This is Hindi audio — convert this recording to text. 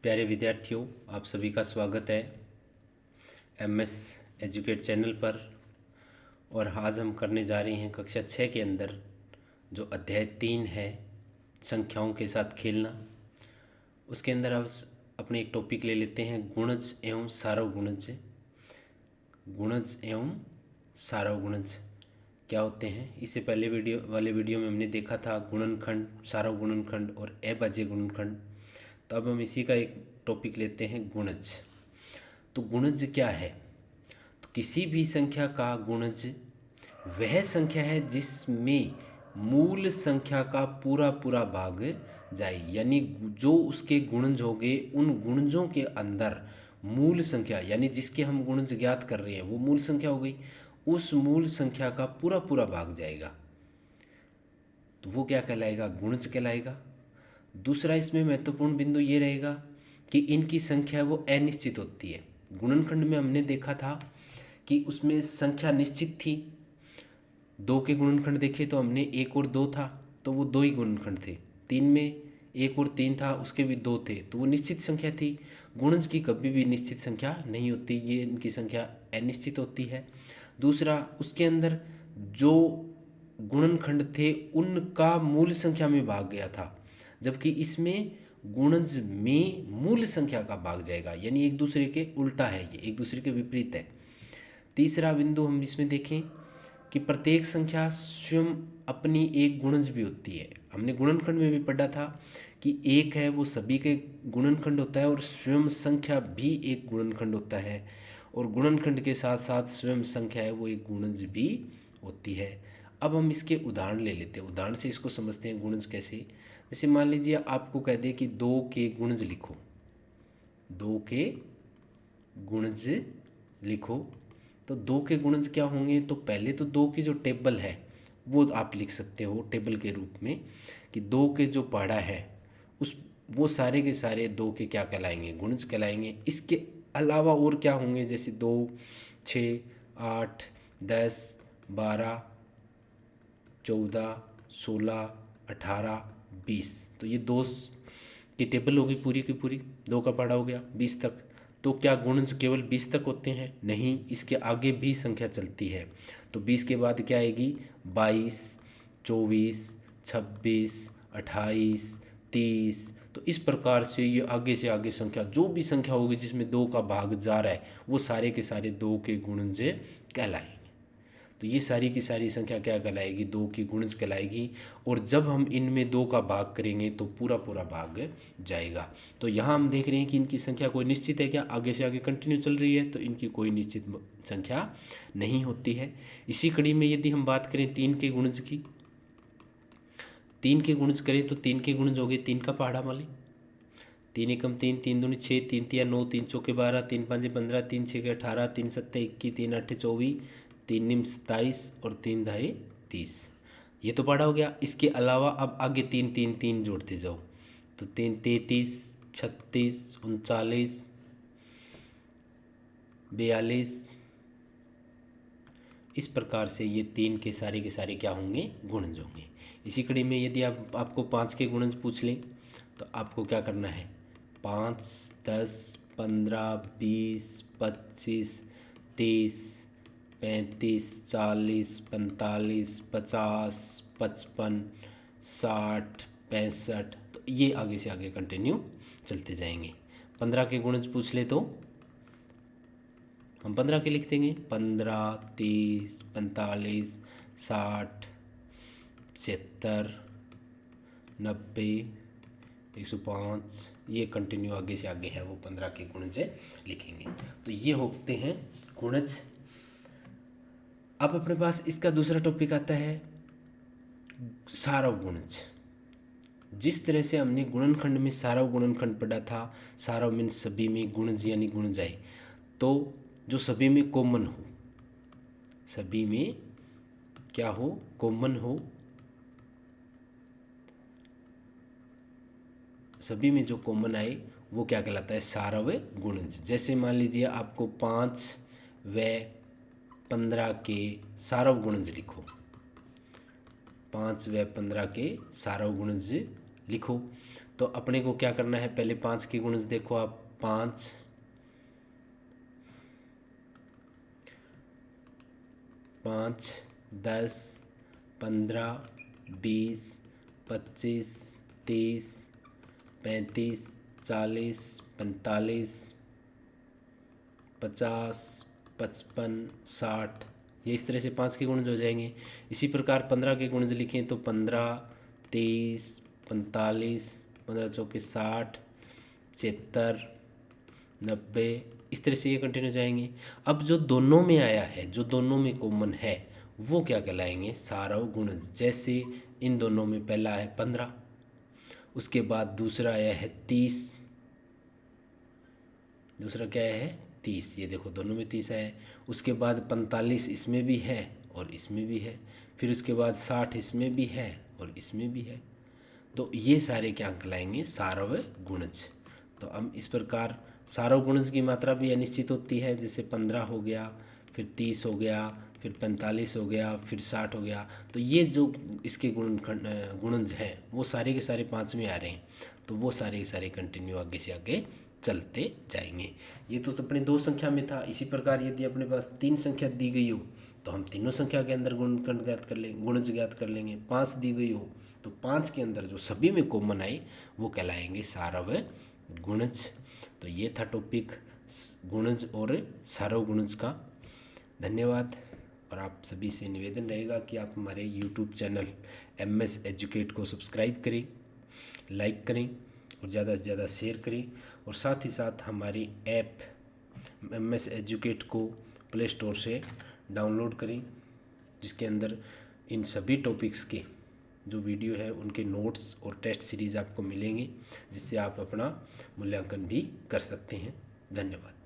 प्यारे विद्यार्थियों, आप सभी का स्वागत है एमएस एजुकेट चैनल पर। और आज हम करने जा रहे हैं कक्षा 6 के अंदर जो अध्याय 3 है, संख्याओं के साथ खेलना। उसके अंदर हम अपने एक टॉपिक ले लेते हैं, गुणज एवं सार्वगुणज। गुणज एवं सार्वगुणज क्या होते हैं? इससे पहले वीडियो में हमने देखा था गुणनखंड, सार्वगुणनखंड और अभाज्य गुणनखंड। तो अब हम इसी का एक टॉपिक लेते हैं, गुणज। तो गुणज क्या है? तो किसी भी संख्या का गुणज वह संख्या है जिसमें मूल संख्या का पूरा पूरा भाग जाए, यानी जो उसके गुणज होंगे उन गुणजों के अंदर मूल संख्या, यानी जिसके हम गुणज ज्ञात कर रहे हैं वो मूल संख्या हो गई, उस मूल संख्या का पूरा पूरा भाग जाएगा तो वो क्या कहलाएगा? गुणज कहलाएगा। दूसरा इसमें महत्वपूर्ण बिंदु ये रहेगा कि इनकी संख्या वो अनिश्चित होती है। गुणनखंड में हमने देखा था कि उसमें संख्या निश्चित थी। 2 के गुणनखंड देखे तो हमने 1 और 2 था तो वो 2 ही गुणनखंड थे। 3 में 1 और 3 था, उसके भी 2 थे तो वो निश्चित संख्या थी। गुणज की कभी भी निश्चित संख्या नहीं होती, ये इनकी संख्या अनिश्चित होती है। दूसरा, उसके अंदर जो गुणनखंड थे उनका मूल संख्या में भाग गया था, जबकि इसमें गुणज में मूल संख्या का भाग जाएगा, यानी एक दूसरे के उल्टा है, ये एक दूसरे के विपरीत है। तीसरा बिंदु हम इसमें देखें कि प्रत्येक संख्या स्वयं अपनी एक गुणज भी होती है। हमने गुणनखंड में भी पढ़ा था कि एक है वो सभी के गुणनखंड होता है और स्वयं संख्या भी एक गुणनखंड होता है, और गुणनखंड के साथ साथ स्वयं संख्या है वो एक गुणज भी होती है। अब हम इसके उदाहरण ले लेते हैं, उदाहरण से इसको समझते हैं गुणज कैसे। जैसे मान लीजिए आपको कह दे कि 2 के गुणज लिखो, 2 के गुणज लिखो, तो 2 के गुणज क्या होंगे? तो पहले तो 2 की जो टेबल है वो आप लिख सकते हो टेबल के रूप में कि 2 के जो पहाड़ा है उस वो सारे के सारे 2 के क्या कहलाएंगे? गुणज कहलाएंगे। इसके अलावा और क्या होंगे? जैसे 2, 6, 8, 10, 12, 14, 16, 18, 20, तो ये 2 की टेबल होगी पूरी की पूरी। 2 का पहाड़ा हो गया 20 तक। तो क्या गुणज केवल 20 तक होते हैं? नहीं, इसके आगे भी संख्या चलती है। तो 20 के बाद क्या आएगी? 22, 24, 26, 28, 30। तो इस प्रकार से ये आगे से आगे संख्या, जो भी संख्या होगी जिसमें 2 का भाग जा रहा है वो सारे के सारे 2 के गुणज कहलाएंगे। तो ये सारी की सारी संख्या क्या कहलाएगी? 2 की गुणज कहलाएगी। और जब हम इनमें 2 का भाग करेंगे तो पूरा पूरा भाग जाएगा। तो यहाँ हम देख रहे हैं कि इनकी संख्या कोई निश्चित है क्या? आगे से आगे कंटिन्यू चल रही है तो इनकी कोई निश्चित संख्या नहीं होती है। इसी कड़ी में यदि हम बात करें 3 के गुणज की, 3 के गुणज करें तो 3 के गुणज हो गए 3 का पहाड़ा वाले। 3 एकम 3, 3 दूनी 6, 3 तिया 9, 3 चौके 12, 3 पंजे 15, 3 छः 18, 3 सत्ते 21, 3 आठे 24, 3 निम 27 और 3 दाए 30। ये तो पढ़ा हो गया। इसके अलावा अब आगे 3 3 3 जोड़ते जाओ तो 3 33, 36, 39, 42। इस प्रकार से ये 3 के सारे क्या होंगे? गुणज होंगे। इसी कड़ी में यदि आपको 5 के गुणज पूछ लें तो आपको क्या करना है? 5, 10, 15, 20, 25, 30, 35, 40, 45, 50, 55, 60, 65। तो ये आगे से आगे कंटिन्यू चलते जाएंगे। 15 के गुणज पूछ ले तो हम 15 के लिख देंगे। 15, 30, 45, 60, 70, 90, 105, ये कंटिन्यू आगे से आगे है वो 15 के गुणज लिखेंगे। तो ये होते हैं गुणज। अब अपने पास इसका दूसरा टॉपिक आता है सार्वगुणज। जिस तरह से हमने गुणनखंड में सार्वगुणनखंड पढ़ा था, सार्व मीन्स सभी में, गुणज यानी गुणज आए, तो जो सभी में कॉमन हो, सभी में क्या हो? कॉमन हो। सभी में जो कॉमन आए वो क्या कहलाता है? सार्वगुणज। जैसे मान लीजिए आपको 5 व 15 के सार्वगुणज लिखो, 5 व 15 के सार्वगुणज लिखो, तो अपने को क्या करना है, पहले 5 के गुणज देखो आप, 5 5 10 15 20 25 30 35 40 45 50 55 60, ये इस तरह से 5 के गुणज हो जाएंगे। इसी प्रकार 15 के गुणज लिखें तो 15 30 45 15 चौके 60 76 90, इस तरह से ये कंटिन्यू जाएंगे। अब जो दोनों में आया है, जो दोनों में कॉमन है, वो क्या कहलाएंगे, सारव गुणज। जैसे इन दोनों में पहला है 15, उसके बाद दूसरा आया है 30, दूसरा क्या है 30, ये देखो दोनों में 30 है। उसके बाद 45 इसमें भी है और इसमें भी है, फिर उसके बाद 60 इसमें भी है और इसमें भी है। तो ये सारे क्या कहलाएंगे, सारव गुणज। तो हम इस प्रकार सारव गुणज की मात्रा भी अनिश्चित होती है, जैसे 15 हो गया, फिर 30 हो गया, फिर 45 हो गया, फिर 60 हो गया। तो ये जो इसके गुणज हैं वो सारे के सारे 5 में आ रहे हैं, तो वो सारे के सारे कंटिन्यू आगे से आगे चलते जाएंगे। ये तो अपने 2 संख्या में था। इसी प्रकार यदि अपने पास 3 संख्या दी गई हो तो हम तीनों संख्या के अंदर गुणनखंड ज्ञात कर लेंगे, गुणज ज्ञात कर लेंगे। 5 दी गई हो तो 5 के अंदर जो सभी में कॉमन आए वो कहलाएंगे सारव गुणज। तो ये था टॉपिक गुणज और सारव गुणज का। धन्यवाद। और आप सभी से निवेदन रहेगा कि आप हमारे YouTube चैनल MS एजुकेट को सब्सक्राइब करें, लाइक करें और ज़्यादा से ज़्यादा शेयर करें। और साथ ही साथ हमारी ऐप MS एजुकेट को प्ले स्टोर से डाउनलोड करें, जिसके अंदर इन सभी टॉपिक्स के जो वीडियो है उनके नोट्स और टेस्ट सीरीज़ आपको मिलेंगे, जिससे आप अपना मूल्यांकन भी कर सकते हैं। धन्यवाद।